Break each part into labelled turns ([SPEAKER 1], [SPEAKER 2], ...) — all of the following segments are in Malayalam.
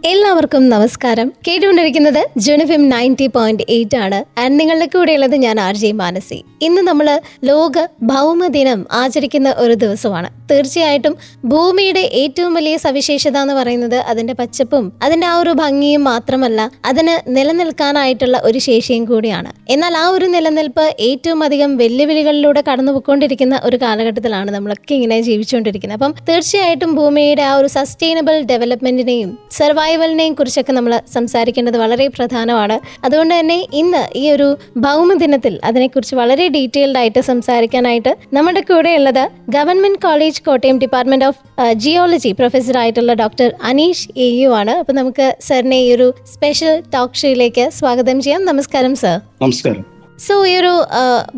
[SPEAKER 1] എല്ലാവർക്കും നമസ്കാരം. കേട്ടുകൊണ്ടിരിക്കുന്നത് ജുനിഫിം 90.8 ആണ്. ആൻഡ് നിങ്ങളുടെ കൂടെയുള്ളത് ഞാൻ RJ മാനസി. ഇന്ന് നമ്മൾ ലോക ഭൗമദിനം ആചരിക്കുന്ന ഒരു ദിവസമാണ്. തീർച്ചയായിട്ടും ഭൂമിയുടെ ഏറ്റവും വലിയ സവിശേഷത എന്ന് പറയുന്നത് അതിന്റെ പച്ചപ്പും അതിന്റെ ആ ഒരു ഭംഗിയും മാത്രമല്ല, അതിന് നിലനിൽക്കാനായിട്ടുള്ള ഒരു ശേഷിയും കൂടിയാണ്. എന്നാൽ ആ ഒരു നിലനിൽപ്പ് ഏറ്റവും അധികം വെല്ലുവിളികളിലൂടെ കടന്നുപോയിക്കൊണ്ടിരിക്കുന്ന ഒരു കാലഘട്ടത്തിലാണ് നമ്മളൊക്കെ ഇങ്ങനെ ജീവിച്ചുകൊണ്ടിരിക്കുന്നത്. അപ്പം തീർച്ചയായിട്ടും ഭൂമിയുടെ ആ ഒരു സസ്റ്റൈനബിൾ ഡെവലപ്മെന്റിനെയും സർവൈവലിനെയും കുറിച്ചൊക്കെ നമ്മൾ സംസാരിക്കേണ്ടത് വളരെ പ്രധാനമാണ്. അതുകൊണ്ട് തന്നെ ഇന്ന് ഈ ഒരു ഭൗമദിനത്തിൽ അതിനെക്കുറിച്ച് വളരെ ഡീറ്റെയിൽഡ് ആയിട്ട് സംസാരിക്കാനായിട്ട് നമ്മുടെ കൂടെ ഉള്ളത് government college Kottayam department of geology professor ആയിട്ടുള്ള ഡോക്ടർ അനീഷ് AU ആണ്. അപ്പൊ നമുക്ക് സാറിനെ ഈ ഒരു സ്പെഷ്യൽ ടോക്ക് ഷോയിലേക്ക് സ്വാഗതം ചെയ്യാം. നമസ്കാരം സർ.
[SPEAKER 2] നമസ്കാരം.
[SPEAKER 1] സോ ഈ ഒരു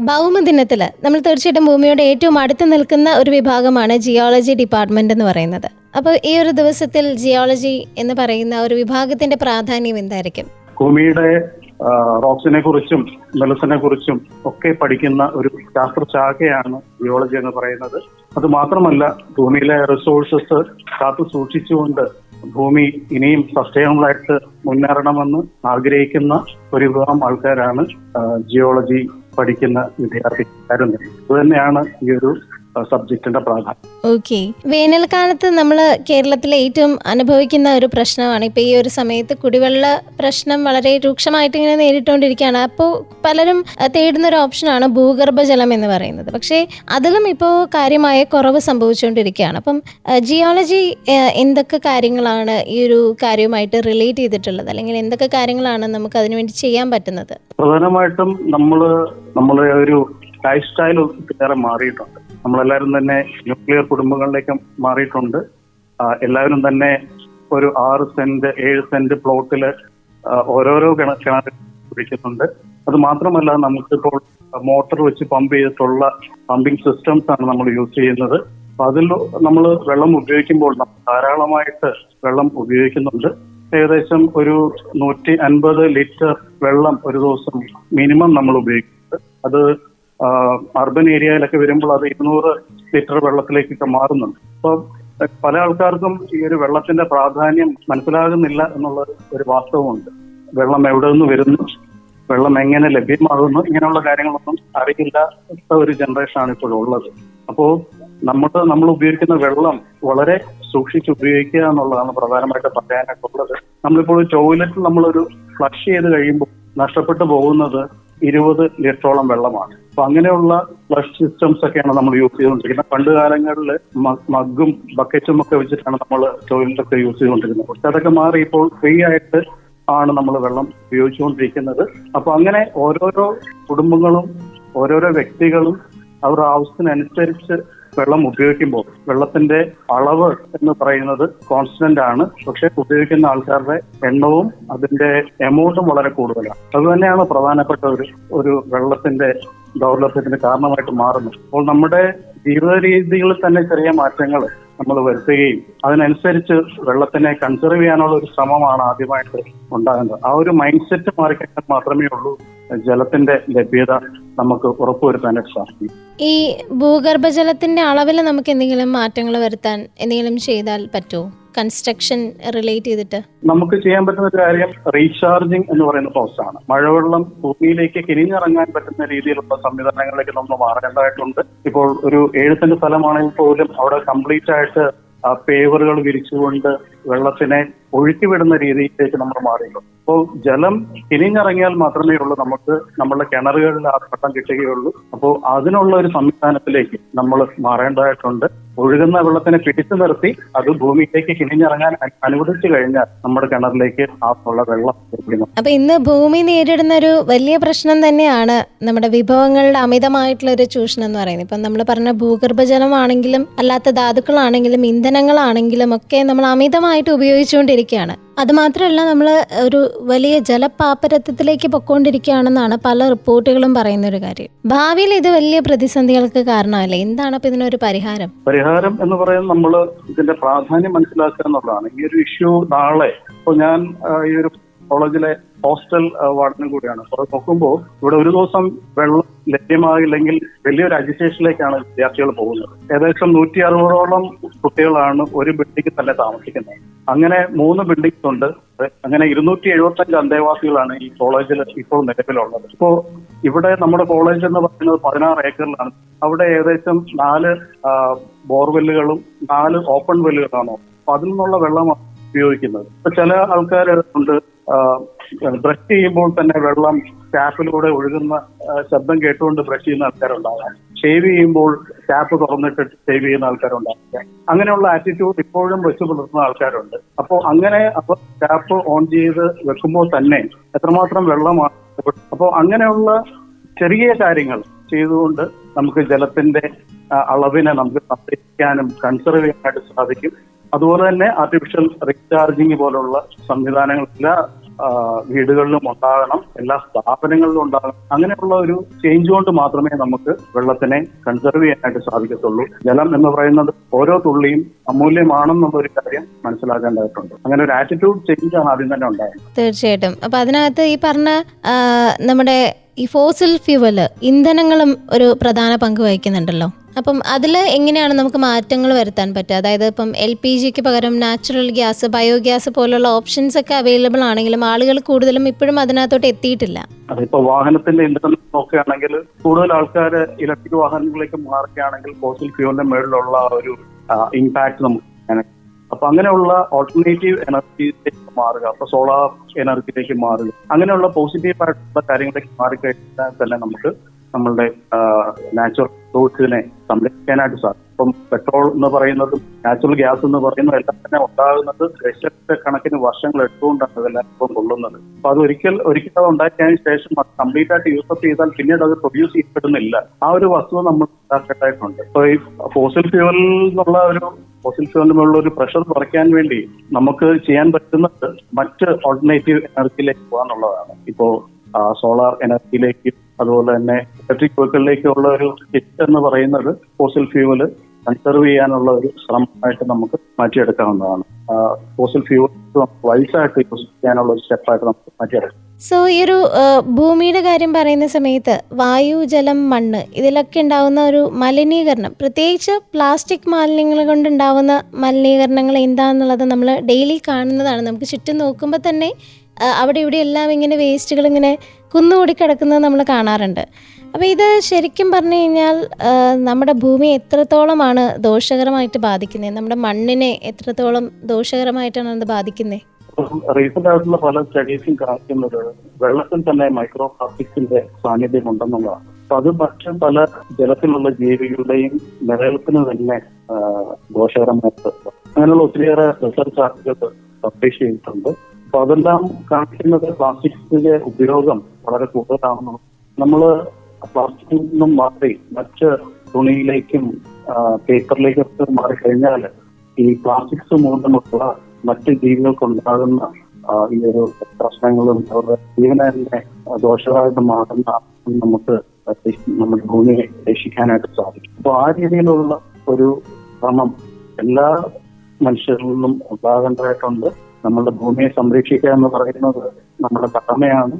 [SPEAKER 1] ഭൗമദിനത്തിൽ നമ്മൾ തീർച്ചയായിട്ടും ഭൂമിയോട് ഏറ്റവും അടുത്ത് നിൽക്കുന്ന ഒരു വിഭാഗമാണ് ജിയോളജി ഡിപ്പാർട്ട്മെന്റ് എന്ന് പറയുന്നത്. അപ്പോൾ ഈ ഒരു ദിവസത്തിൽ ജിയോളജി എന്ന് പറയുന്ന ഒരു വിഭാഗത്തിന്റെ പ്രാധാന്യം എന്തായിരിക്കും?
[SPEAKER 2] ഭൂമിയുടെ റോക്സിനെ കുറിച്ചും മെലസിനെ കുറിച്ചും ഒക്കെ പഠിക്കുന്ന ഒരു ശാസ്ത്രശാഖയാണ് ജിയോളജി എന്ന് പറയുന്നത്. അത് മാത്രമല്ല, ഭൂമിയിലെ റിസോഴ്സസ് കാത്തു സൂക്ഷിച്ചുകൊണ്ട് ഭൂമി ഇനിയും സസ്റ്റൈനബിൾ ആയിട്ട് മുന്നേറണമെന്ന് ആഗ്രഹിക്കുന്ന ഒരു വിഭാഗം ആൾക്കാരാണ് ജിയോളജി പഠിക്കുന്ന വിദ്യാർത്ഥിക്കാരും. അതുതന്നെയാണ് ഈ ഒരു സബ്ജക്റ്റിന്റെ പ്രാധാന്യം.
[SPEAKER 1] ഓക്കെ. വേനൽക്കാലത്ത് നമ്മൾ കേരളത്തിലെ ഏറ്റവും അനുഭവിക്കുന്ന ഒരു പ്രശ്നമാണ് ഇപ്പൊ ഈ ഒരു സമയത്ത് കുടിവെള്ള പ്രശ്നം വളരെ രൂക്ഷമായിട്ട് ഇങ്ങനെ നേരിട്ടുകൊണ്ടിരിക്കുകയാണ്. അപ്പോൾ പലരും തേടുന്ന ഒരു ഓപ്ഷനാണ് ഭൂഗർഭജലം എന്ന് പറയുന്നത്. പക്ഷേ അതിലും ഇപ്പോൾ കാര്യമായ കുറവ് സംഭവിച്ചുകൊണ്ടിരിക്കുകയാണ്. അപ്പം ജിയോളജി എന്തൊക്കെ കാര്യങ്ങളാണ് ഈ ഒരു കാര്യവുമായിട്ട് റിലേറ്റ് ചെയ്തിട്ടുള്ളത്, അല്ലെങ്കിൽ എന്തൊക്കെ കാര്യങ്ങളാണ് നമുക്ക് അതിനുവേണ്ടി ചെയ്യാൻ പറ്റുന്നത്?
[SPEAKER 2] പ്രധാനമായിട്ടും നമ്മളെ ഒരു ലൈഫ് സ്റ്റൈൽ ഒത്തിരി മാറിയിട്ടുണ്ട്. നമ്മളെല്ലാവരും തന്നെ ന്യൂക്ലിയർ കുടുംബങ്ങളിലേക്ക് മാറിയിട്ടുണ്ട്. എല്ലാവരും തന്നെ ഒരു 6 സെന്റ് 7 സെന്റ് പ്ലോട്ടില് ഓരോരോ കിണർ പിടിക്കുന്നുണ്ട്. അത് മാത്രമല്ല, നമുക്കിപ്പോൾ മോട്ടോർ വെച്ച് പമ്പ് ചെയ്തിട്ടുള്ള പമ്പിംഗ് സിസ്റ്റംസ് ആണ് നമ്മൾ യൂസ് ചെയ്യുന്നത്. അപ്പൊ അതിൽ നമ്മൾ വെള്ളം ഉപയോഗിക്കുമ്പോൾ ധാരാളമായിട്ട് വെള്ളം ഉപയോഗിക്കുന്നുണ്ട്. ഏകദേശം ഒരു 150 ലിറ്റർ വെള്ളം ഒരു ദിവസം മിനിമം നമ്മൾ ഉപയോഗിക്കുന്നുണ്ട്. അത് അർബൻ ഏരിയയിലൊക്കെ വരുമ്പോൾ അത് 200 ലിറ്റർ വെള്ളത്തിലേക്കൊക്കെ മാറുന്നുണ്ട്. അപ്പോൾ പല ആൾക്കാർക്കും ഈ ഒരു വെള്ളത്തിന്റെ പ്രാധാന്യം മനസ്സിലാകുന്നില്ല എന്നുള്ള ഒരു വാസ്തവമുണ്ട്. വെള്ളം എവിടെ നിന്ന് വരുന്നു, വെള്ളം എങ്ങനെ ലഭ്യമാകുന്നു, ഇങ്ങനെയുള്ള കാര്യങ്ങളൊന്നും അറിയില്ലാത്ത ഒരു ജനറേഷനാണ് ഇപ്പോഴുള്ളത്. അപ്പോൾ നമ്മൾ ഉപയോഗിക്കുന്ന വെള്ളം വളരെ സൂക്ഷിച്ച് ഉപയോഗിക്കുക എന്നുള്ളതാണ് പ്രധാനമായിട്ട് പറയാനായിട്ടുള്ളത്. നമ്മളിപ്പോൾ ടോയ്ലറ്റിൽ നമ്മളൊരു ഫ്ലഷ് ചെയ്ത് കഴിയുമ്പോൾ നഷ്ടപ്പെട്ടു പോകുന്നത് 20 ലിറ്ററോളം വെള്ളമാണ്. അപ്പൊ അങ്ങനെയുള്ള ഫ്ലഷ് സിസ്റ്റംസ് ഒക്കെയാണ് നമ്മൾ യൂസ് ചെയ്തുകൊണ്ടിരിക്കുന്നത്. പണ്ട് കാലങ്ങളിൽ മഗ്ഗും ബക്കറ്റും ഒക്കെ വെച്ചിട്ടാണ് നമ്മൾ ടോയ്ലറ്റൊക്കെ യൂസ് ചെയ്തുകൊണ്ടിരുന്നത്. പക്ഷെ അതൊക്കെ മാറി ഇപ്പോൾ ഫ്രീ ആയിട്ട് ആണ് നമ്മൾ വെള്ളം ഉപയോഗിച്ചുകൊണ്ടിരിക്കുന്നത്. അപ്പൊ അങ്ങനെ ഓരോരോ കുടുംബങ്ങളും ഓരോരോ വ്യക്തികളും അവരുടെ ആവശ്യത്തിനനുസരിച്ച് വെള്ളം ഉപയോഗിക്കുമ്പോൾ വെള്ളത്തിന്റെ അളവ് എന്ന് പറയുന്നത് കോൺസ്റ്റന്റ് ആണ്. പക്ഷെ ഉപയോഗിക്കുന്ന ആൾക്കാരുടെ എണ്ണവും അതിന്റെ എമൗണ്ടും വളരെ കൂടുതലാണ്. അതുതന്നെയാണ് പ്രധാനപ്പെട്ട ഒരു വെള്ളത്തിന്റെ ദൗർലഭ്യത്തിന് കാരണമായിട്ട് മാറുന്നത്. അപ്പോൾ നമ്മുടെ ജീവിത രീതികളിൽ തന്നെ ചെറിയ മാറ്റങ്ങൾ നമ്മൾ വരുത്തുകയും അതിനനുസരിച്ച് വെള്ളത്തിനെ കൺസർവ് ചെയ്യാനുള്ള ഒരു ശ്രമമാണ് ആദ്യമായിട്ട് ഉണ്ടാകുന്നത്. ആ ഒരു മൈൻഡ് സെറ്റ് മാറിക്കഴിഞ്ഞാൽ മാത്രമേ ഉള്ളൂ ജലത്തിന്റെ ലഭ്യത നമുക്ക് ഉറപ്പുവരുത്താനായിട്ട് സാധിക്കും.
[SPEAKER 1] ഈ ഭൂഗർഭജലത്തിന്റെ അളവിൽ നമുക്ക് എന്തെങ്കിലും മാറ്റങ്ങൾ വരുത്താൻ എന്തെങ്കിലും ചെയ്താൽ പറ്റുമോ? കൺസ്ട്രക്ഷൻ റിലേറ്റ് ചെയ്തിട്ട് നമുക്ക്
[SPEAKER 2] ചെയ്യാൻ പറ്റുന്ന ഒരു കാര്യം റീചാർജിങ് എന്ന് പറയുന്ന പ്രോസസ്സാണ്. മഴവെള്ളം ഭൂമിയിലേക്ക് കിനിഞ്ഞിറങ്ങാൻ പറ്റുന്ന രീതിയിലുള്ള സംവിധാനങ്ങളിലേക്ക് നമ്മൾ മാറേണ്ടതായിട്ടുണ്ട്. ഇപ്പോൾ ഒരു 7 സെന്റ് സ്ഥലമാണെങ്കിൽ പോലും അവിടെ കംപ്ലീറ്റ് ആയിട്ട് പേവറുകൾ വിരിച്ചുകൊണ്ട് വെള്ളത്തിനെ ഒഴുക്കിവിടുന്ന രീതിയിലേക്ക് നമ്മൾ മാറിയിട്ടുണ്ട്. അപ്പോൾ ജലം കിനിഞ്ഞിറങ്ങിയാൽ മാത്രമേ ഉള്ളൂ നമുക്ക് നമ്മുടെ കിണറുകളിൽ ആ വെള്ളം കിട്ടുകയുള്ളൂ. അപ്പോൾ അതിനുള്ള ഒരു സംവിധാനത്തിലേക്ക് നമ്മൾ മാറേണ്ടതായിട്ടുണ്ട്. ഒഴുകുന്ന വെള്ളത്തിനെ പിടിച്ചു നിർത്തി അത് ഭൂമിയിലേക്ക് കിനിഞ്ഞിറങ്ങാൻ അനുവദിച്ചു കഴിഞ്ഞാൽ നമ്മുടെ കിണറിലേക്ക് ഉള്ള വെള്ളം ലഭിക്കുന്നു.
[SPEAKER 1] അപ്പൊ ഇന്ന് ഭൂമി നേരിടുന്ന ഒരു വലിയ പ്രശ്നം തന്നെയാണ് നമ്മുടെ വിഭവങ്ങളുടെ അമിതമായിട്ടുള്ള ഒരു ചൂഷണം എന്ന് പറയുന്നത്. ഇപ്പം നമ്മൾ പറഞ്ഞ ഭൂഗർഭജലമാണെങ്കിലും അല്ലാത്ത ധാതുക്കളാണെങ്കിലും ഇന്ധനങ്ങളാണെങ്കിലും ഒക്കെ നമ്മൾ അമിതമായിട്ട് ഉപയോഗിച്ചുകൊണ്ടിരിക്കുകയാണ്. അത് മാത്രമല്ല, നമ്മൾ ഒരു വലിയ ജലപാപ്പരത്വത്തിലേക്ക് പൊക്കോണ്ടിരിക്കുകയാണെന്നാണ് പല റിപ്പോർട്ടുകളും പറയുന്ന ഒരു കാര്യം. ഭാവിയിൽ ഇത് വലിയ പ്രതിസന്ധികൾക്ക് കാരണമല്ലേ? എന്താണ് അപ്പൊ ഇതിനൊരു പരിഹാരം
[SPEAKER 2] എന്ന് പറയുന്നത് നമ്മൾ ഇതിന്റെ പ്രാധാന്യം മനസ്സിലാക്കുക എന്നുള്ളതാണ്. ഈ ഒരു ഇഷ്യൂ നാളെ ഇപ്പോൾ ഞാൻ ഈ ഒരു കോളേജിലെ ഹോസ്റ്റൽ വാർഡനും കൂടിയാണ്. അപ്പോൾ നോക്കുമ്പോൾ ഇവിടെ ഒരു ദിവസം വെള്ളം ലഭ്യമാകില്ലെങ്കിൽ വലിയൊരു അജിറ്റേഷനിലേക്കാണ് വിദ്യാർത്ഥികൾ പോകുന്നത്. ഏകദേശം 160ഓളം കുട്ടികളാണ് ഒരു ബിൽഡിംഗിൽ തന്നെ താമസിക്കുന്നത്. അങ്ങനെ 3 ബിൽഡിംഗ്സ് ഉണ്ട്. അങ്ങനെ 275 അന്തേവാസികളാണ് ഈ കോളേജിൽ ഇപ്പോൾ നിലവിലുള്ളത്. ഇപ്പോൾ ഇവിടെ നമ്മുടെ കോളേജ് എന്ന് പറയുന്നത് 16 ഏക്കറിലാണ്. അവിടെ ഏകദേശം 4 ബോർവെല്ലുകളും 4 ഓപ്പൺ വെല്ലുകളാണ്. അപ്പൊ അതിൽ നിന്നുള്ള വെള്ളമാണ് ഉപയോഗിക്കുന്നത്. ഇപ്പൊ ചില ആൾക്കാർ ഉണ്ട് ബ്രഷ് ചെയ്യുമ്പോൾ തന്നെ വെള്ളം ടാപ്പിലൂടെ ഒഴുകുന്ന ശബ്ദം കേട്ടുകൊണ്ട് ബ്രഷ് ചെയ്യുന്ന ആൾക്കാരുണ്ടാകാം. ഷേവ് ചെയ്യുമ്പോൾ ടാപ്പ് തുറന്നിട്ട് ഷേവ് ചെയ്യുന്ന ആൾക്കാരുണ്ടാകാം. അങ്ങനെയുള്ള ആറ്റിറ്റ്യൂഡ് ഇപ്പോഴും വെച്ച് പുലർത്തുന്ന ആൾക്കാരുണ്ട്. അപ്പോൾ അങ്ങനെ അപ്പോൾ ടാപ്പ് ഓൺ ചെയ്ത് വെക്കുമ്പോൾ തന്നെ എത്രമാത്രം വെള്ളമാണ്. അപ്പോൾ അങ്ങനെയുള്ള ചെറിയ കാര്യങ്ങൾ ചെയ്തുകൊണ്ട് നമുക്ക് ജലത്തിന്റെ അളവിനെ നമുക്ക് സംരക്ഷിക്കാനും കൺസർവ് ചെയ്യാനായിട്ട് സാധിക്കും. അതുപോലെ തന്നെ ആർട്ടിഫിഷ്യൽ റീചാർജിങ് പോലുള്ള സംവിധാനങ്ങൾ എല്ലാ വീടുകളിലും ഉണ്ടാകണം, എല്ലാ സ്ഥാപനങ്ങളിലും ഉണ്ടാകണം. അങ്ങനെയുള്ള ഒരു ചേഞ്ച് കൊണ്ട് മാത്രമേ നമുക്ക് വെള്ളത്തിനെ കൺസർവ് ചെയ്യാനായിട്ട് സാധിക്കത്തുള്ളൂ. ജലം എന്ന് പറയുന്നത് ഓരോ തുള്ളിയും അമൂല്യമാണെന്നുള്ളൊരു കാര്യം മനസ്സിലാക്കേണ്ടതായിട്ടുണ്ട്. അങ്ങനെ ഒരു ആറ്റിറ്റ്യൂഡ് ചേഞ്ച് ആണ് ആദ്യം തന്നെ ഉണ്ടായത്.
[SPEAKER 1] തീർച്ചയായിട്ടും. അപ്പൊ അതിനകത്ത് ഈ പറഞ്ഞ നമ്മുടെ ഈ ഫോസിൽ ഫ്യൂവൽ ഇന്ധനങ്ങളും ഒരു പ്രധാന പങ്ക് വഹിക്കുന്നുണ്ടല്ലോ. അപ്പം അതിൽ എങ്ങനെയാണ് നമുക്ക് മാറ്റങ്ങൾ വരുത്താൻ പറ്റുക? അതായത് ഇപ്പം LPGക്ക് പകരം നാച്ചുറൽ ഗ്യാസ്, ബയോഗ്യാസ് പോലുള്ള ഓപ്ഷൻസ് ഒക്കെ അവൈലബിൾ ആണെങ്കിലും ആളുകൾ കൂടുതലും ഇപ്പോഴും അതിനകത്തോട്ട് എത്തിയിട്ടില്ല.
[SPEAKER 2] അതിപ്പോ വാഹനത്തിന്റെ ഇന്ധനം നോക്കുകയാണെങ്കിൽ കൂടുതൽ ആൾക്കാർ ഇലക്ട്രിക് വാഹനങ്ങളിലേക്ക് മാറുകയാണെങ്കിൽ ഫോസിൽ ഫ്യൂവലിന്റെ മേളിലുള്ള ഒരു ഇമ്പാക്ട് നമുക്ക്. അപ്പൊ അങ്ങനെയുള്ള ഓൾട്ടർനേറ്റീവ് എനർജിയിലേക്ക് മാറുക, അപ്പൊ സോളാർ എനർജിയിലേക്ക് മാറുക, അങ്ങനെയുള്ള പോസിറ്റീവ് ആയിട്ടുള്ള കാര്യങ്ങളിലേക്ക് മാറിക്കഴിഞ്ഞാൽ തന്നെ നമുക്ക് നമ്മളുടെ നാച്ചുറൽ റിസോഴ്സിനെ സംരക്ഷിക്കാനായിട്ട് സാധിക്കും. ഇപ്പം പെട്രോൾ എന്ന് പറയുന്നതും നാച്ചുറൽ ഗ്യാസ് എന്ന് പറയുന്നതും എല്ലാം തന്നെ ഉണ്ടാകുന്നത് ദശലക്ഷക്കണക്കിന് വർഷങ്ങൾ എടുത്തുകൊണ്ടാണ് ഇതെല്ലാം ഇപ്പം കൊള്ളുന്നത്. അപ്പൊ അത് ഒരിക്കൽ അത് ഉണ്ടാക്കിയതിനു ശേഷം അത് കംപ്ലീറ്റ് ആയിട്ട് യൂസപ്പ് ചെയ്താൽ പിന്നീട് അത് പ്രൊഡ്യൂസ് ചെയ്യപ്പെടുന്നില്ല. ആ ഒരു വസ്തുത നമ്മൾ ഉണ്ടാക്കേണ്ടതായിട്ടുണ്ട്. ഇപ്പൊ ഈ ഫോസിൽ ഫ്യൂവലിനുള്ള ഒരു പ്രഷർ കുറയ്ക്കാൻ വേണ്ടി നമുക്ക് ചെയ്യാൻ പറ്റുന്നത് മറ്റ് ഓൾട്ടർനേറ്റീവ് എനർജിയിലേക്ക് പോകാന്നുള്ളതാണ്. ഇപ്പോ സോളാർ എനർജിയിലേക്ക്, അതുപോലെ തന്നെ ഇലക്ട്രിക് വെഹിക്കിളിലേക്കുള്ള ഒരു ഷിഫ്റ്റ് എന്ന് പറയുന്നത് ഫോസിൽ ഫ്യൂവല് കൺസർവ് ചെയ്യാനുള്ള ഒരു ശ്രമമായിട്ട് നമുക്ക് മാറ്റിയെടുക്കാവുന്നതാണ്. ഫോസിൽ ഫ്യൂവൽ വൈസായിട്ട് യൂസ് ചെയ്യാനുള്ള ഒരു സ്റ്റെപ്പായിട്ട് നമുക്ക് മാറ്റിയെടുക്കാം.
[SPEAKER 1] സോ ഈ ഒരു ഭൂമിയുടെ കാര്യം പറയുന്ന സമയത്ത് വായു, ജലം, മണ്ണ് ഇതിലൊക്കെ ഉണ്ടാവുന്ന ഒരു മലിനീകരണം, പ്രത്യേകിച്ച് പ്ലാസ്റ്റിക് മാലിന്യങ്ങൾ കൊണ്ടുണ്ടാവുന്ന മലിനീകരണങ്ങൾ എന്താണെന്നുള്ളത് നമ്മൾ ഡെയിലി കാണുന്നതാണ്. നമുക്ക് ചുറ്റും നോക്കുമ്പോൾ തന്നെ അവിടെ ഇവിടെ എല്ലാം ഇങ്ങനെ വേസ്റ്റുകൾ ഇങ്ങനെ കുന്നുകൂടി കിടക്കുന്നത് നമ്മൾ കാണാറുണ്ട്. അപ്പോൾ ഇത് ശരിക്കും പറഞ്ഞു കഴിഞ്ഞാൽ നമ്മുടെ ഭൂമിയെ എത്രത്തോളമാണ് ദോഷകരമായിട്ട് ബാധിക്കുന്നത്? നമ്മുടെ മണ്ണിനെ എത്രത്തോളം ദോഷകരമായിട്ടാണ് അത് ബാധിക്കുന്നത്?
[SPEAKER 2] റീസെന്റ് ആയിട്ടുള്ള പല സ്റ്റഡീസും കാണിക്കുന്നത് വെള്ളത്തിൽ തന്നെ മൈക്രോ പ്ലാസ്റ്റിക്സിന്റെ സാന്നിധ്യം ഉണ്ടെന്നുള്ളതാണ്. അപ്പൊ അത് മറ്റ് പല ജലത്തിലുള്ള ജീവികളുടെയും നിലനിൽപ്പിന് തന്നെ ദോഷകരമായിട്ട് അങ്ങനെയുള്ള ഒത്തിരിയേറെ റിസർച്ച് ആർട്ടിക്കിൾ പബ്ലിഷ് ചെയ്തിട്ടുണ്ട്. അപ്പൊ അതെല്ലാം കാണിക്കുന്നത് പ്ലാസ്റ്റിക്സിന്റെ ഉപയോഗം വളരെ കൂടുതലാണെന്നും നമ്മള് പ്ലാസ്റ്റിക്കിൽ നിന്നും മാറി മറ്റ് തുണിയിലേക്കും പേപ്പറിലേക്കും ഒക്കെ മാറിക്കഴിഞ്ഞാൽ ഈ പ്ലാസ്റ്റിക്സ് മൂലമുള്ള മറ്റ് ജീവികൾക്കുണ്ടാകുന്ന ഈ ഒരു പ്രശ്നങ്ങളും അവരുടെ ജീവനെ തന്നെ ദോഷമായിട്ട് മാറുന്ന നമുക്ക് നമ്മുടെ ഭൂമിയെ രക്ഷിക്കാനായിട്ട് സാധിക്കും. അപ്പൊ ആ രീതിയിലുള്ള ഒരു ശ്രമം എല്ലാ മനുഷ്യരിലും ഉണ്ടാകേണ്ടതായിട്ടുണ്ട്. നമ്മളുടെ ഭൂമിയെ സംരക്ഷിക്കുക എന്ന് പറയുന്നത് നമ്മുടെ കടമയാണ്,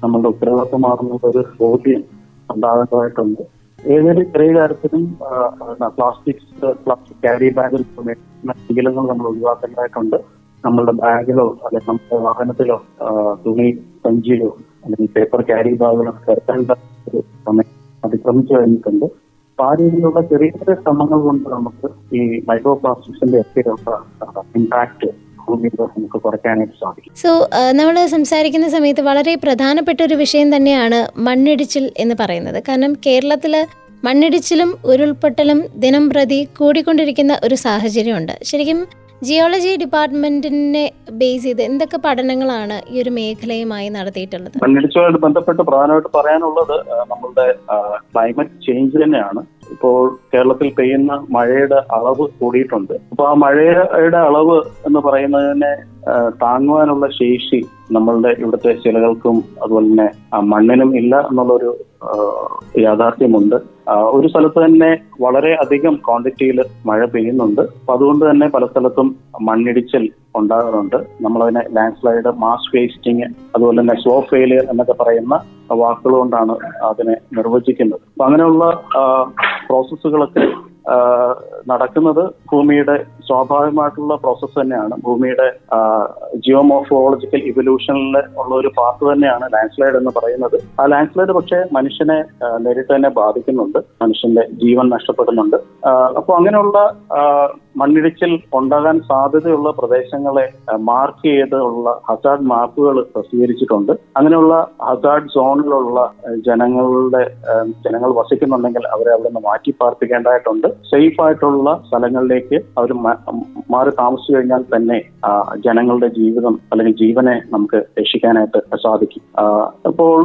[SPEAKER 2] നമ്മളുടെ ഉത്തരവാദിത്തമാണെന്നുള്ള ഒരു ബോധ്യം ഉണ്ടാകേണ്ടതായിട്ടുണ്ട്. ഏതൊരു ചെറിയ കാര്യത്തിനും പ്ലാസ്റ്റിക് ക്യാരി ബാഗിൽ ശീലങ്ങൾ നമ്മൾ ഒഴിവാക്കേണ്ടതായിട്ടുണ്ട്. നമ്മളുടെ ബാഗിലോ അല്ലെങ്കിൽ നമ്മുടെ വാഹനത്തിലോ തുണി സഞ്ചിയിലോ അല്ലെങ്കിൽ പേപ്പർ ക്യാരി ബാഗുകളോ കരുത്തേണ്ട ഒരു സമയം അതിക്രമിച്ചു കഴിഞ്ഞിട്ടുണ്ട്. അപ്പൊ ആ രീതിയിലുള്ള ചെറിയ ചെറിയ ശ്രമങ്ങൾ കൊണ്ട് നമുക്ക് ഈ മൈക്രോ പ്ലാസ്റ്റിക്സിന്റെ ഒക്കെയുള്ള ഇമ്പാക്ട് നമുക്ക് കുറയ്ക്കാനായിട്ട് സാധിക്കും.
[SPEAKER 1] സോ നമ്മൾ സംസാരിക്കുന്ന സമയത്ത് വളരെ പ്രധാനപ്പെട്ട ഒരു വിഷയം തന്നെയാണ് മണ്ണിടിച്ചിൽ എന്ന് പറയുന്നത്. കാരണം കേരളത്തിൽ മണ്ണിടിച്ചിലും ഉരുൾപൊട്ടലും ദിനം പ്രതി കൂടിക്കൊണ്ടിരിക്കുന്ന ഒരു സാഹചര്യമുണ്ട്. ശരിക്കും ജിയോളജി ഡിപ്പാർട്ട്മെന്റിനെ ബേസ് ചെയ്ത് എന്തൊക്കെ പഠനങ്ങളാണ് ഈ ഒരു മേഖലയുമായി നടത്തിയിട്ടുള്ളത്?
[SPEAKER 2] മണ്ണിടിച്ചിലുമായിട്ട് ബന്ധപ്പെട്ട് പ്രധാനമായിട്ട് പറയാനുള്ളത് നമ്മളുടെ ക്ലൈമറ്റ് ചേഞ്ച് തന്നെയാണ്. ഇപ്പോൾ കേരളത്തിൽ പെയ്യുന്ന മഴയുടെ അളവ് കൂടിയിട്ടുണ്ട്. അപ്പൊ ആ മഴയുടെ അളവ് എന്ന് പറയുന്നതിനെ താങ്ങുവാനുള്ള ശേഷി നമ്മളുടെ ഇവിടുത്തെ ശിലകൾക്കും അതുപോലെ തന്നെ മണ്ണിനും ഇല്ല എന്നുള്ളൊരു യാഥാർത്ഥ്യമുണ്ട്. ഒരു സ്ഥലത്ത് തന്നെ വളരെ അധികം ക്വാണ്ടിറ്റിയിൽ മഴ പെയ്യുന്നുണ്ട്. അപ്പൊ അതുകൊണ്ട് തന്നെ പല സ്ഥലത്തും മണ്ണിടിച്ചിൽ ഉണ്ടാകുന്നുണ്ട്. നമ്മളതിനെ ലാൻഡ് സ്ലൈഡ്, മാസ് വേസ്റ്റിംഗ്, അതുപോലെ തന്നെ സ്ലോ ഫെയിലിയർ എന്നൊക്കെ പറയുന്ന വാക്കുകൾ കൊണ്ടാണ് അതിനെ നിർവചിക്കുന്നത്. അപ്പൊ അങ്ങനെയുള്ള പ്രോസസ്സുകളൊക്കെ നടക്കുന്നത് ഭൂമിയുടെ സ്വാഭാവികമായിട്ടുള്ള പ്രോസസ്സ് തന്നെയാണ്. ഭൂമിയുടെ ജിയോമോർഫോളജിക്കൽ ഇവല്യൂഷനിൽ ഉള്ള ഒരു പാർട്ട് തന്നെയാണ് ലാൻഡ്സ്ലൈഡ് എന്ന് പറയുന്നത്. ആ ലാൻഡ്സ്ലൈഡ് പക്ഷേ മനുഷ്യനെ നേരിട്ട് തന്നെ ബാധിക്കുന്നുണ്ട്, മനുഷ്യന്റെ ജീവൻ നഷ്ടപ്പെടുന്നുണ്ട്. അപ്പോൾ അങ്ങനെയുള്ള മണ്ണിടിച്ചിൽ ഉണ്ടാകാൻ സാധ്യതയുള്ള പ്രദേശങ്ങളെ മാർക്ക് ചെയ്തുള്ള ഹസാർഡ് മാപ്പുകൾ പ്രസിദ്ധീകരിച്ചിട്ടുണ്ട്. അങ്ങനെയുള്ള ഹസാർഡ് സോണിലുള്ള ജനങ്ങൾ വസിക്കുന്നുണ്ടെങ്കിൽ അവരെ അവിടെ നിന്ന് മാറ്റി പാർപ്പിക്കേണ്ടതായിട്ടുണ്ട്. സേഫ് ആയിട്ടുള്ള സ്ഥലങ്ങളിലേക്ക് അവർ മാറി താമസിച്ചു കഴിഞ്ഞാൽ തന്നെ ജനങ്ങളുടെ ജീവിതം അല്ലെങ്കിൽ ജീവനെ നമുക്ക് രക്ഷിക്കാനായിട്ട് സാധിക്കും. അപ്പോൾ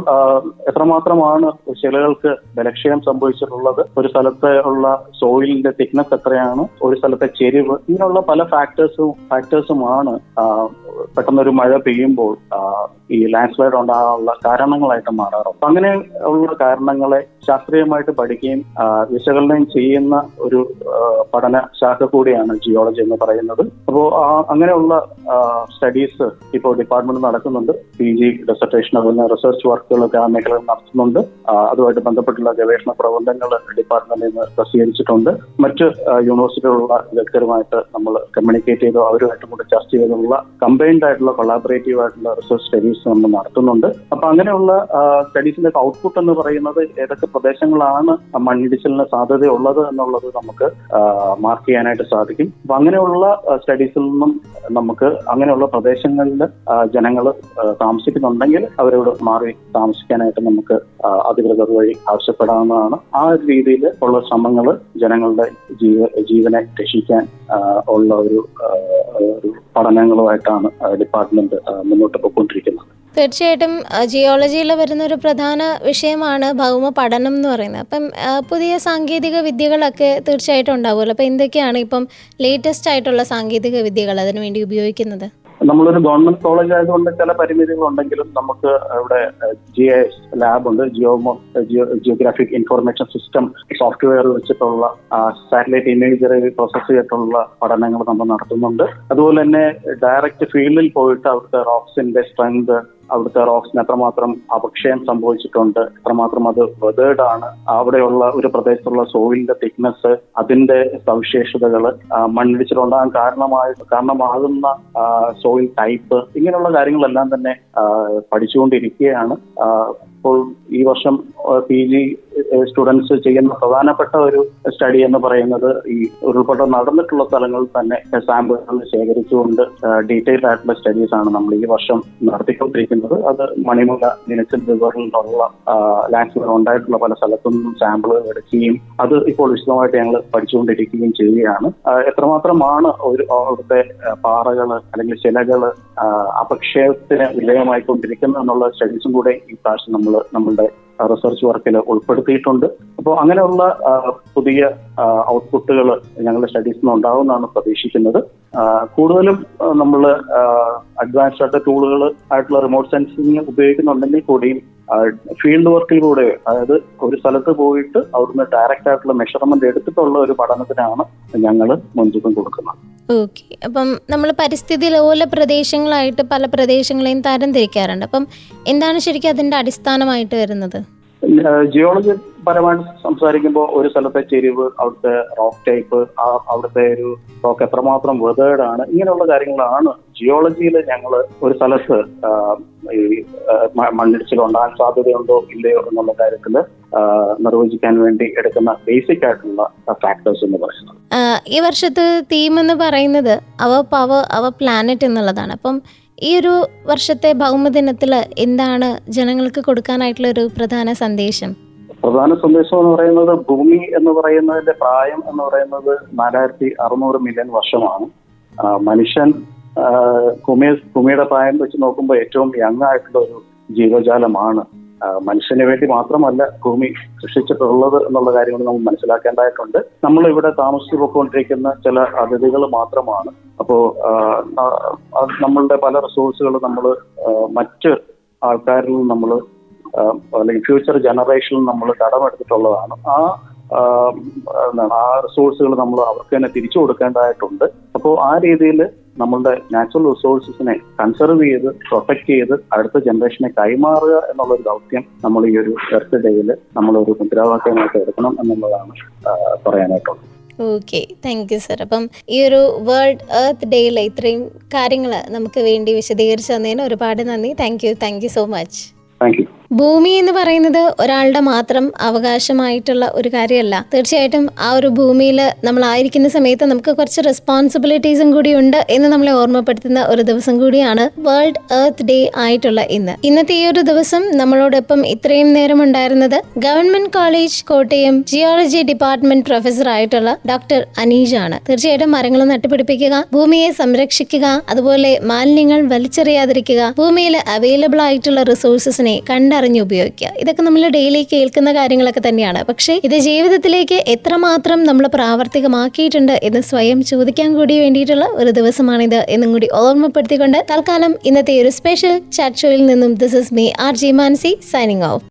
[SPEAKER 2] എത്രമാത്രമാണ് ശിലകൾക്ക് ബലക്ഷയം സംഭവിച്ചിട്ടുള്ളത്, ഒരു സ്ഥലത്തെ ഉള്ള സോയിലിന്റെ തിക്നെസ് എത്രയാണ്, ഒരു സ്ഥലത്തെ ചെരിവ്, ഇങ്ങനെയുള്ള പല ഫാക്ടേഴ്സുമാണ് പെട്ടെന്നൊരു മഴ പെയ്യുമ്പോൾ ഈ ലാൻഡ് സ്ലൈഡ് ഉണ്ടാകാനുള്ള കാരണങ്ങളായിട്ട് മാറാറുണ്ട്. അങ്ങനെ ഉള്ള കാരണങ്ങളെ ശാസ്ത്രീയമായിട്ട് പഠിക്കുകയും വിശകലനം ചെയ്യുന്ന ഒരു പഠന ശാഖ കൂടിയാണ് ജിയോളജി എന്ന് പറയുന്നത്. അപ്പോൾ അങ്ങനെയുള്ള സ്റ്റഡീസ് ഇപ്പോൾ ഡിപ്പാർട്ട്മെന്റ് നടക്കുന്നുണ്ട്. PG ഡിസർട്ടേഷൻ അതുപോലെ റിസർച്ച് വർക്കുകളൊക്കെ ആ മേഖലയിൽ നടത്തുന്നുണ്ട്. അതുമായിട്ട് ബന്ധപ്പെട്ടുള്ള ഗവേഷണ പ്രബന്ധങ്ങൾ ഡിപ്പാർട്ട്മെന്റിൽ നിന്ന് പ്രസിദ്ധീകരിച്ചിട്ടുണ്ട്. മറ്റ് യൂണിവേഴ്സിറ്റിയിലുള്ള വിദഗ്ധരുമായിട്ട് നമ്മൾ കമ്മ്യൂണിക്കേറ്റ് ചെയ്തോ അവരുമായിട്ടും കൂടെ ചർച്ച ചെയ്തുള്ള കമ്പൈൻഡ് ആയിട്ടുള്ള കൊളാബറേറ്റീവ് ആയിട്ടുള്ള റിസർച്ച് സ്റ്റഡീസ് നമ്മൾ നടത്തുന്നുണ്ട്. അപ്പൊ അങ്ങനെയുള്ള സ്റ്റഡീസിന്റെ ഔട്ട്പുട്ട് എന്ന് പറയുന്നത് ഏതൊക്കെ പ്രദേശങ്ങളാണ് മണ്ണിടിച്ചിലിന് സാധ്യതയുള്ളത് എന്നുള്ളത് നമുക്ക് മാർക്ക് ചെയ്യാനായിട്ട് സാധിക്കും. അപ്പൊ അങ്ങനെയുള്ള സ്റ്റഡീസിൽ നിന്നും നമുക്ക് അങ്ങനെയുള്ള പ്രദേശങ്ങളിൽ ജനങ്ങൾ താമസിക്കുന്നുണ്ടെങ്കിൽ അവരോട് മാറി താമസിക്കാനായിട്ട് നമുക്ക് അധികൃതർ വഴി ആവശ്യപ്പെടാവുന്നതാണ്. ആ ഒരു രീതിയിൽ ഉള്ള ശ്രമങ്ങൾ ജനങ്ങളുടെ ജീവനെ രക്ഷിക്കാൻ ഉള്ള ഒരു പഠനങ്ങളുമായിട്ടാണ് ഡിപ്പാർട്ട്മെന്റ് മുന്നോട്ട് പോയിക്കൊണ്ടിരിക്കുന്നത്.
[SPEAKER 1] തീർച്ചയായിട്ടും ജിയോളജിയിൽ വരുന്ന ഒരു പ്രധാന വിഷയമാണ് ഭൗമ പഠനം എന്ന് പറയുന്നത്. അപ്പം പുതിയ സാങ്കേതിക വിദ്യകളൊക്കെ തീർച്ചയായിട്ടും ഉണ്ടാവുമല്ലോ. അപ്പം എന്തൊക്കെയാണ് ഇപ്പം ലേറ്റസ്റ്റ് ആയിട്ടുള്ള സാങ്കേതിക വിദ്യകൾ അതിനു വേണ്ടി ഉപയോഗിക്കുന്നത്?
[SPEAKER 2] നമ്മളൊരു ഗവൺമെന്റ് കോളേജ് ആയതുകൊണ്ട് ചില പരിമിതികളുണ്ടെങ്കിലും നമുക്ക് ഇവിടെ GIS ലാബ് ഉണ്ട്. ജിയോഗ്രാഫിക് ഇൻഫർമേഷൻ സിസ്റ്റം സോഫ്റ്റ്വെയർ വെച്ചിട്ടുള്ള സാറ്റലൈറ്റ് ഇമേജറി പ്രോസസ് ചെയ്തിട്ടുള്ള പഠനങ്ങൾ നമ്മൾ നടത്തുന്നുണ്ട്. അതുപോലെ തന്നെ ഡയറക്റ്റ് ഫീൽഡിൽ പോയിട്ട് അവിടുത്തെ റോക്സിന്റെ സ്ട്രെങ്ത്, അവിടുത്തെ റോക്സിന് എത്രമാത്രം അപക്ഷയം സംഭവിച്ചിട്ടുണ്ട്, എത്രമാത്രം അത് വെതേർഡ് ആണ്, അവിടെയുള്ള ഒരു പ്രദേശത്തുള്ള സോയിലിന്റെ തിക്നെസ്, അതിന്റെ സവിശേഷതകൾ, മണ്ണിടിച്ചിലുണ്ടാകാൻ കാരണമാകുന്ന സോയിൽ ടൈപ്പ്, ഇങ്ങനെയുള്ള കാര്യങ്ങളെല്ലാം തന്നെ പഠിച്ചുകൊണ്ടിരിക്കുകയാണ്. ഇപ്പോൾ ഈ വർഷം PG സ്റ്റുഡൻസ് ചെയ്യുന്ന പ്രധാനപ്പെട്ട ഒരു സ്റ്റഡി എന്ന് പറയുന്നത് ഈ ഉരുൾപൊട്ടൽ നടന്നിട്ടുള്ള സ്ഥലങ്ങളിൽ തന്നെ സാമ്പിളുകൾ ശേഖരിച്ചുകൊണ്ട് ഡീറ്റെയിൽഡ് ആയിട്ടുള്ള സ്റ്റഡീസ് ആണ് നമ്മൾ ഈ വർഷം നടത്തിക്കൊണ്ടിരിക്കുന്നത്. അത് മണിമല നിലച്ചൽ റിവറിലുള്ള ലാൻഡ്സ്ലൈഡ് ഉണ്ടായിട്ടുള്ള പല സ്ഥലത്തു നിന്നും സാമ്പിളുകൾ എടുക്കുകയും അത് ഇപ്പോൾ വിശദമായിട്ട് ഞങ്ങൾ പഠിച്ചുകൊണ്ടിരിക്കുകയും ചെയ്യുകയാണ്. എത്രമാത്രമാണ് അവിടുത്തെ പാറകൾ അല്ലെങ്കിൽ ശിലകൾ അപക്ഷയത്തിന് വിധേയമായിക്കൊണ്ടിരിക്കുന്നത് എന്നുള്ള സ്റ്റഡീസും കൂടെ ഈ പ്രാവശ്യം നമ്മളുടെ റിസർച്ച് വർക്കിൽ ഉൾപ്പെടുത്തിയിട്ടുണ്ട്. അപ്പോൾ അങ്ങനെയുള്ള പുതിയ ഔട്ട്പുട്ടുകൾ ഞങ്ങളുടെ സ്റ്റഡീസിൽ നിന്ന് ഉണ്ടാകുമെന്നാണ് പ്രതീക്ഷിക്കുന്നത്. കൂടുതലും നമ്മൾ അഡ്വാൻസ്ഡ് ആയിട്ട് ടൂളുകൾ ആയിട്ടുള്ള റിമോട്ട് സെൻസിങ് ഉപയോഗിക്കുന്നുണ്ടെങ്കിൽ കൂടിയും ഫീൽഡ് വർക്കിലൂടെ, അതായത് ഒരു സ്ഥലത്ത് പോയിട്ട് അവിടുന്ന് ഡയറക്റ്റ് ആയിട്ടുള്ള മെഷർമെന്റ് എടുത്തിട്ടുള്ള ഒരു പഠനത്തിനാണ് ഞങ്ങൾ മുൻതൂക്കം കൊടുക്കുന്നത്.
[SPEAKER 1] ഓക്കെ. അപ്പം നമ്മൾ പരിസ്ഥിതി ലോല പ്രദേശങ്ങളായിട്ട് പല പ്രദേശങ്ങളെയും തരംതിരിക്കാറുണ്ട്. അപ്പം എന്താണ് ശരിക്കും അതിന്റെ അടിസ്ഥാനമായിട്ട് വരുന്നത്?
[SPEAKER 2] ജിയോളജി പരമായിട്ട് സംസാരിക്കുമ്പോൾ ഒരു സ്ഥലത്തെ ചെരിവ്, അവിടുത്തെ റോക്ക് ടൈപ്പ്, അവിടുത്തെ ഒരു റോക്ക് എത്രമാത്രം വെതേർഡ് ആണ്, ഇങ്ങനെയുള്ള കാര്യങ്ങളാണ് ജിയോളജിയിൽ ഞങ്ങൾ ഒരു സ്ഥലത്ത് ഈ മണ്ണിടിച്ചിൽ ഉണ്ടാകാൻ സാധ്യതയുണ്ടോ ഇല്ലയോ എന്നുള്ള കാര്യത്തിൽ നിർവചിക്കാൻ വേണ്ടി എടുക്കുന്ന ബേസിക് ആയിട്ടുള്ള ഫാക്ടേഴ്സ് എന്ന് പറയുന്നത്.
[SPEAKER 1] ഈ വർഷത്തെ തീം എന്ന് പറയുന്നത് അവർ പവർ അവർ പ്ലാനറ്റ് എന്നുള്ളതാണ്. അപ്പം ഈ ഒരു വർഷത്തെ ഭൗമദിനത്തിൽ എന്താണ് ജനങ്ങൾക്ക് കൊടുക്കാനായിട്ടുള്ള ഒരു പ്രധാന സന്ദേശം?
[SPEAKER 2] പ്രധാന സന്ദേശം എന്ന് പറയുന്നത് ഭൂമി എന്ന് പറയുന്നതിന്റെ പ്രായം എന്ന് പറയുന്നത് 4600 മില്യൺ വർഷമാണ്. മനുഷ്യൻ ഭൂമിയുടെ പ്രായം വെച്ച് നോക്കുമ്പോൾ ഏറ്റവും യങ് ആയിട്ടുള്ള ഒരു ജീവജാലമാണ്. മനുഷ്യന് വേണ്ടി മാത്രമല്ല ഭൂമി സൃഷ്ടിച്ചിട്ടുള്ളത് എന്നുള്ള കാര്യങ്ങൾ നമ്മൾ മനസ്സിലാക്കേണ്ടതായിട്ടുണ്ട്. നമ്മൾ ഇവിടെ താമസിച്ചു പോയിക്കൊണ്ടിരിക്കുന്ന ചില അതിഥികൾ മാത്രമാണ്. അപ്പോൾ നമ്മളുടെ പല റിസോഴ്സുകൾ നമ്മൾ മറ്റ് ആൾക്കാരിൽ നമ്മൾ അല്ലെങ്കിൽ ഫ്യൂച്ചർ ജനറേഷനിൽ നമ്മൾ കടമെടുത്തിട്ടുള്ളതാണ്. ആ റിസോഴ്സുകൾ നമ്മൾ അവർക്ക് തന്നെ തിരിച്ചു കൊടുക്കേണ്ടതായിട്ടുണ്ട്. അപ്പോൾ ആ രീതിയിൽ നമ്മളുടെ നാച്ചുറൽ റിസോഴ്സസിനെ കൺസർവ് ചെയ്ത് പ്രൊട്ടക്ട് ചെയ്ത് അടുത്ത ജനറേഷനെ കൈമാറുക എന്നുള്ളൊരു ദൗത്യം നമ്മൾ ഈ ഒരു എർത്ത് ഡേയിൽ നമ്മളൊരു മുദ്രാവാക്യമായിട്ട് എടുക്കണം എന്നുള്ളതാണ് പറയാനായിട്ടുള്ളത്.
[SPEAKER 1] Okay, thank you sir. അപ്പം ഈ ഒരു വേൾഡ് എർത്ത് ഡേയിൽ ഇത്രയും കാര്യങ്ങൾ നമുക്ക് വേണ്ടി വിശദീകരിച്ചു തന്നതിന് ഒരുപാട് നന്ദി. Thank you so much.
[SPEAKER 2] Thank you.
[SPEAKER 1] ഭൂമി എന്ന് പറയുന്നത് ഒരാളുടെ മാത്രം അവകാശമായിട്ടുള്ള ഒരു കാര്യമല്ല. തീർച്ചയായിട്ടും ആ ഒരു ഭൂമിയിൽ നമ്മളായിരിക്കുന്ന സമയത്ത് നമുക്ക് കുറച്ച് റെസ്പോൺസിബിലിറ്റീസും കൂടി ഉണ്ട് എന്ന് നമ്മളെ ഓർമ്മപ്പെടുത്തുന്ന ഒരു ദിവസം കൂടിയാണ് വേൾഡ് എർത്ത് ഡേ ആയിട്ടുള്ള ഇന്നത്തെ ഈ ഒരു ദിവസം നമ്മളോടൊപ്പം ഇത്രയും നേരം ഉണ്ടായിരുന്നത് government college Kottayam geology department professor ആയിട്ടുള്ള ഡോക്ടർ അനീഷ് ആണ്. തീർച്ചയായിട്ടും മരങ്ങൾ നട്ടുപിടിപ്പിക്കുക, ഭൂമിയെ സംരക്ഷിക്കുക, അതുപോലെ മാലിന്യങ്ങൾ വലിച്ചെറിയാതിരിക്കുക, ഭൂമിയിൽ അവൈലബിൾ ആയിട്ടുള്ള റിസോഴ്സസിനെ കണ്ടറിഞ്ഞ് ഉപയോഗിക്കുക. ഇതൊക്കെ നമ്മൾ ഡെയിലി കേൾക്കുന്ന കാര്യങ്ങളൊക്കെ തന്നെയാണ്. പക്ഷേ ഇത് ജീവിതത്തിലേക്ക് എത്രമാത്രം നമ്മൾ പ്രാവർത്തികമാക്കിയിട്ടുണ്ട് എന്ന് സ്വയം ചോദിക്കാൻ കൂടി വേണ്ടിയിട്ടുള്ള ഒരു ദിവസമാണിത് എന്നും കൂടി ഓർമ്മപ്പെടുത്തിക്കൊണ്ട് തൽക്കാലം ഇന്നത്തെ ഒരു സ്പെഷ്യൽ ചാറ്റ് ഷോയിൽ നിന്നും this is me RJ Manasi signing off.